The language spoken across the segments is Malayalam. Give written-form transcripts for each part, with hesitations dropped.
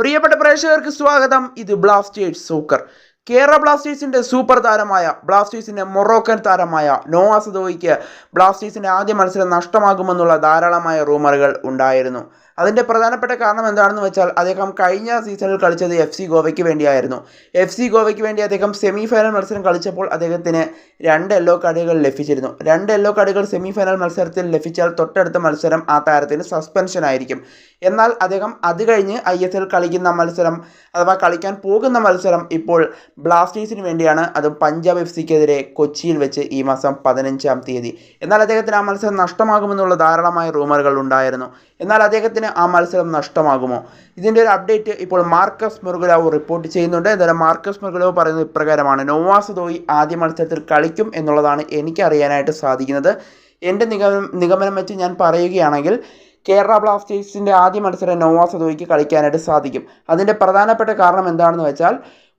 പ്രിയപ്പെട്ട പ്രേക്ഷകർക്ക് സ്വാഗതം. ഇത് ബ്ലാസ്റ്റേഴ്സ് സൂക്കർ. കേരള ബ്ലാസ്റ്റേഴ്സിന്റെ സൂപ്പർ താരമായ ബ്ലാസ്റ്റേഴ്സിന്റെ മൊറോക്കൻ താരമായ നോവ സദോയിക്ക് ബ്ലാസ്റ്റേഴ്സിന്റെ ആദ്യ മത്സരം നഷ്ടമാകുമെന്നുള്ള ധാരാളമായ റൂമറുകൾ ഉണ്ടായിരുന്നു. അതിൻ്റെ പ്രധാനപ്പെട്ട കാരണം എന്താണെന്ന് വെച്ചാൽ അദ്ദേഹം കഴിഞ്ഞ സീസണിൽ കളിച്ചത് FC ഗോവയ്ക്ക് വേണ്ടിയായിരുന്നു. FC ഗോവയ്ക്ക് വേണ്ടി അദ്ദേഹം സെമി ഫൈനൽ മത്സരം കളിച്ചപ്പോൾ അദ്ദേഹത്തിന് 2 യെല്ലോ കാർഡുകൾ ലഭിച്ചിരുന്നു. 2 യെല്ലോ കാർഡുകൾ സെമി ഫൈനൽ മത്സരത്തിൽ ലഭിച്ചാൽ തൊട്ടടുത്ത മത്സരം ആ താരത്തിന് സസ്പെൻഷൻ ആയിരിക്കും. എന്നാൽ അദ്ദേഹം അത് കഴിഞ്ഞ് ISL കളിക്കുന്ന മത്സരം അഥവാ കളിക്കാൻ പോകുന്ന മത്സരം ഇപ്പോൾ ബ്ലാസ്റ്റേഴ്സിന് വേണ്ടിയാണ്. അതും പഞ്ചാബ് FCക്കെതിരെ കൊച്ചിയിൽ വെച്ച് ഈ മാസം 15-ാം തീയതി. എന്നാൽ അദ്ദേഹത്തിന് ആ മത്സരം നഷ്ടമാകുമെന്നുള്ള ധാരാളമായ റൂമറുകൾ ഉണ്ടായിരുന്നു. എന്നാൽ അദ്ദേഹത്തിന് ആ മത്സരം നഷ്ടമാകുമോ? ഇതിൻ്റെ ഒരു അപ്ഡേറ്റ് ഇപ്പോൾ മാർക്കസ് മെർഗുലാവോ റിപ്പോർട്ട് ചെയ്യുന്നുണ്ട്. എന്തായാലും മാർക്കസ് മെർഗുലാവോ പറയുന്നത് ഇപ്രകാരമാണ്: നോവ സദോയി ആദ്യ മത്സരത്തിൽ കളിക്കും എന്നുള്ളതാണ് എനിക്കറിയാനായിട്ട് സാധിക്കുന്നത്. എൻ്റെ നിഗമനം വെച്ച് ഞാൻ പറയുകയാണെങ്കിൽ കേരള ബ്ലാസ്റ്റേഴ്സിൻ്റെ ആദ്യ മത്സരം നോവ സദോയിക്ക് കളിക്കാനായിട്ട് സാധിക്കും. അതിൻ്റെ പ്രധാനപ്പെട്ട കാരണം എന്താണെന്ന് വെച്ചാൽ,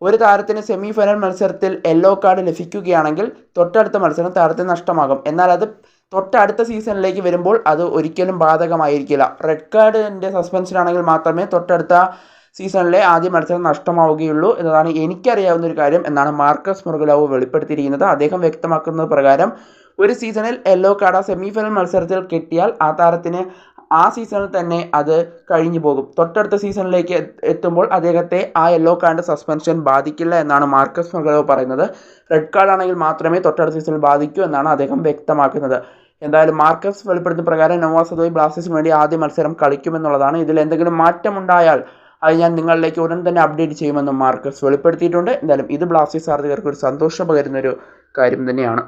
ഒരു താരത്തിന് സെമി ഫൈനൽ മത്സരത്തിൽ യെല്ലോ കാർഡ് ലഭിക്കുകയാണെങ്കിൽ തൊട്ടടുത്ത മത്സരം താരത്തിന് നഷ്ടമാകും. എന്നാൽ അത് തൊട്ടടുത്ത സീസണിലേക്ക് വരുമ്പോൾ അത് ഒരിക്കലും ബാധകമായിരിക്കില്ല. റെഡ് കാർഡിൻ്റെ സസ്പെൻഷൻ ആണെങ്കിൽ മാത്രമേ തൊട്ടടുത്ത സീസണിലെ ആദ്യ മത്സരം നഷ്ടമാവുകയുള്ളൂ എന്നതാണ് എനിക്കറിയാവുന്ന ഒരു കാര്യം എന്നാണ് മാർക്കസ് മെർഗുലാവോ വെളിപ്പെടുത്തിയിരിക്കുന്നത്. അദ്ദേഹം വ്യക്തമാക്കുന്നത് പ്രകാരം ഒരു സീസണിൽ യെല്ലോ കാർഡ് സെമി ഫൈനൽ മത്സരത്തിൽ കിട്ടിയാൽ ആ താരത്തിന് ആ സീസണിൽ തന്നെ അത് കഴിഞ്ഞു പോകും. തൊട്ടടുത്ത സീസണിലേക്ക് എത്തുമ്പോൾ അദ്ദേഹത്തെ ആ യെല്ലോ കാർഡ് സസ്പെൻഷൻ ബാധിക്കില്ല എന്നാണ് മാർക്കസ് മെർഗുലാവോ പറയുന്നത്. റെഡ് കാർഡ് ആണെങ്കിൽ മാത്രമേ തൊട്ടടുത്ത സീസണിൽ ബാധിക്കൂ എന്നാണ് അദ്ദേഹം വ്യക്തമാക്കുന്നത്. എന്തായാലും മാർക്കസ് വെളിപ്പെടുത്തുന്ന പ്രകാരം നോവ സദോയി ബ്ലാസ്റ്റേഴ്സിന് വേണ്ടി ആദ്യ മത്സരം കളിക്കുമെന്നുള്ളതാണ്. ഇതിൽ എന്തെങ്കിലും മാറ്റമുണ്ടായാൽ അത് ഞാൻ നിങ്ങളിലേക്ക് ഉടൻ തന്നെ അപ്ഡേറ്റ് ചെയ്യുമെന്നും മാർക്കസ് വെളിപ്പെടുത്തിയിട്ടുണ്ട്. എന്തായാലും ഇത് ബ്ലാസ്റ്റേഴ്സ് ആരാധകർക്ക് ഒരു സന്തോഷം പകരുന്നൊരു കാര്യം തന്നെയാണ്.